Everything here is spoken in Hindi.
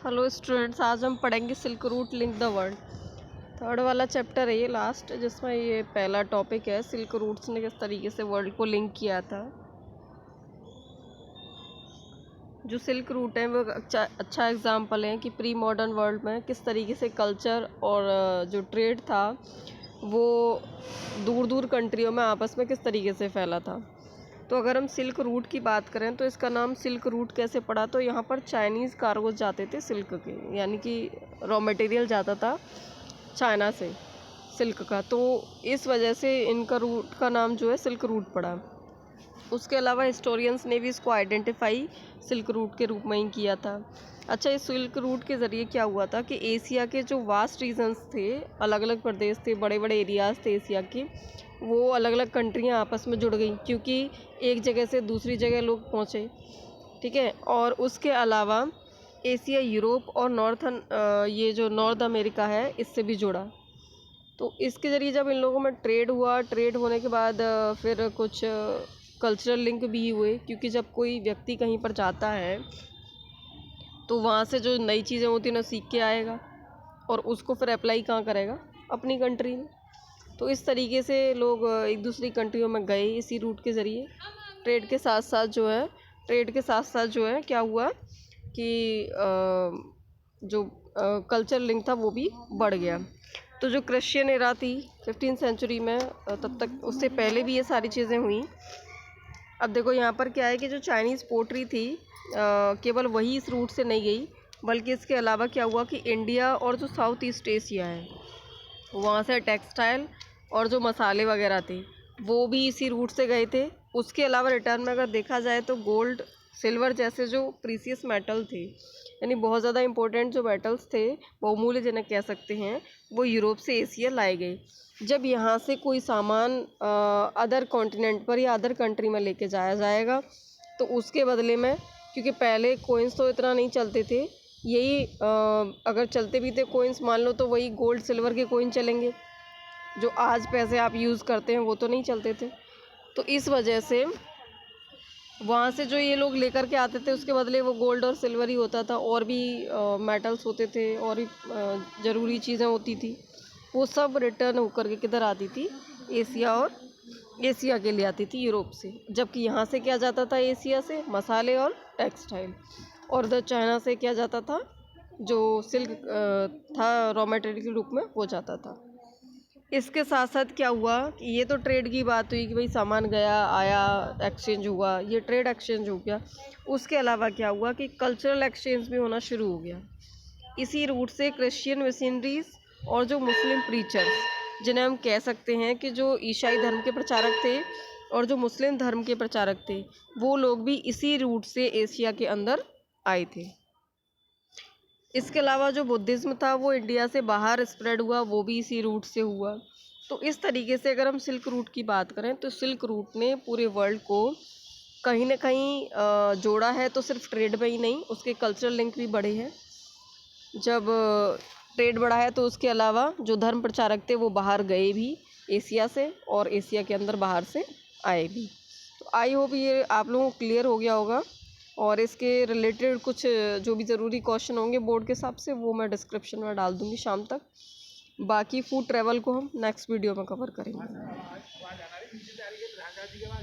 हेलो स्टूडेंट्स, आज हम पढ़ेंगे silk route link the world. Third वाला चैप्टर है ये लास्ट, जिसमें ये पहला टॉपिक है सिल्क रूट्स ने किस तरीके से वर्ल्ड को लिंक किया था। जो सिल्क रूट है वो अच्छा एग्जाम्पल है कि प्री मॉडर्न वर्ल्ड में किस तरीके से कल्चर और जो ट्रेड था वो दूर दूर कंट्रियों में आपस में किस तरीके से फैला था। तो अगर हम सिल्क रूट की बात करें तो इसका नाम सिल्क रूट कैसे पड़ा, तो यहाँ पर चाइनीज़ कार्गोज जाते थे सिल्क के, यानी कि रॉ मटेरियल जाता था चाइना से सिल्क का, तो इस वजह से इनका रूट का नाम जो है सिल्क रूट पड़ा। उसके अलावा हिस्टोरियंस ने भी इसको आइडेंटिफाई सिल्क रूट के रूप में ही किया था। अच्छा, इस सिल्क रूट के ज़रिए क्या हुआ था कि एशिया के जो वास्ट रीजन्स थे, अलग अलग प्रदेश थे, बड़े बड़े एरियाज़ थे एशिया के, वो अलग अलग कंट्रियाँ आपस में जुड़ गई क्योंकि एक जगह से दूसरी जगह लोग पहुँचे। ठीक है, और उसके अलावा एशिया, यूरोप और ये जो नॉर्थ अमेरिका है इससे भी जुड़ा। तो इसके ज़रिए जब इन लोगों में ट्रेड हुआ, ट्रेड होने के बाद फिर कुछ कल्चरल लिंक भी हुए, क्योंकि जब कोई व्यक्ति कहीं पर जाता है तो वहाँ से जो नई चीज़ें होती हैं ना सीख के आएगा और उसको फिर अप्लाई कहाँ करेगा, अपनी कंट्री में। तो इस तरीके से लोग एक दूसरी कंट्रियों में गए इसी रूट के ज़रिए। ट्रेड के साथ साथ जो है क्या हुआ कि जो कल्चर लिंक था वो भी बढ़ गया। तो जो क्रिश्चियन एरा थी 15th सेंचुरी में, तब तक उससे पहले भी ये सारी चीज़ें हुई। अब देखो यहाँ पर क्या है कि जो चाइनीज़ पोट्री थी केवल वही इस रूट से नहीं गई, बल्कि इसके अलावा क्या हुआ कि इंडिया और जो साउथ ईस्ट एशिया है वहाँ से टेक्सटाइल और जो मसाले वगैरह थे वो भी इसी रूट से गए थे। उसके अलावा रिटर्न में अगर देखा जाए तो गोल्ड, सिल्वर जैसे जो प्रीसियस मेटल थे, यानी बहुत ज़्यादा इंपॉर्टेंट जो मेटल्स थे, बहुमूल्य जिन्हें कह सकते हैं, वो यूरोप से एशिया लाए गए। जब यहाँ से कोई सामान अदर कॉन्टिनेंट पर या अदर कंट्री में लेके जाया जाएगा तो उसके बदले में, क्योंकि पहले कोइंस तो इतना नहीं चलते थे, यही अगर चलते भी थे कोइंस, मान लो तो वही गोल्ड सिल्वर के कोइन चलेंगे, जो आज पैसे आप यूज़ करते हैं वो तो नहीं चलते थे। तो इस वजह से वहाँ से जो ये लोग लेकर के आते थे उसके बदले वो गोल्ड और सिल्वर ही होता था, और भी मेटल्स होते थे और भी ज़रूरी चीज़ें होती थी, वो सब रिटर्न होकर के किधर आती थी, एशिया के लिए आती थी यूरोप से। जबकि यहाँ से क्या जाता था एशिया से, मसाले और टेक्सटाइल, और उधर चाइना से क्या जाता था, जो सिल्क था रॉ मटेरियल के रूप में वो जाता था। इसके साथ साथ क्या हुआ कि ये तो ट्रेड की बात हुई कि भाई सामान गया आया, एक्सचेंज हुआ, ये ट्रेड एक्सचेंज हो गया। उसके अलावा क्या हुआ कि कल्चरल एक्सचेंज भी होना शुरू हो गया। इसी रूट से क्रिश्चियन मिशनरीज और जो मुस्लिम प्रीचर्स, जिन्हें हम कह सकते हैं कि जो ईसाई धर्म के प्रचारक थे और जो मुस्लिम धर्म के प्रचारक थे, वो लोग भी इसी रूट से एशिया के अंदर आए थे। इसके अलावा जो बुद्धिज़्म था वो इंडिया से बाहर स्प्रेड हुआ, वो भी इसी रूट से हुआ। तो इस तरीके से अगर हम सिल्क रूट की बात करें तो सिल्क रूट ने पूरे वर्ल्ड को कहीं ना कहीं जोड़ा है। तो सिर्फ ट्रेड में ही नहीं, उसके कल्चरल लिंक भी बढ़े हैं। जब ट्रेड बढ़ा है तो उसके अलावा जो धर्म प्रचारक थे वो बाहर गए भी एशिया से, और एशिया के अंदर बाहर से आए भी। तो आई होप ये आप लोगों को क्लियर हो गया होगा, और इसके रिलेटेड कुछ जो भी ज़रूरी क्वेश्चन होंगे बोर्ड के हिसाब से वो मैं डिस्क्रिप्शन में डाल दूँगी शाम तक। बाकी फूड ट्रैवल को हम नेक्स्ट वीडियो में कवर करेंगे।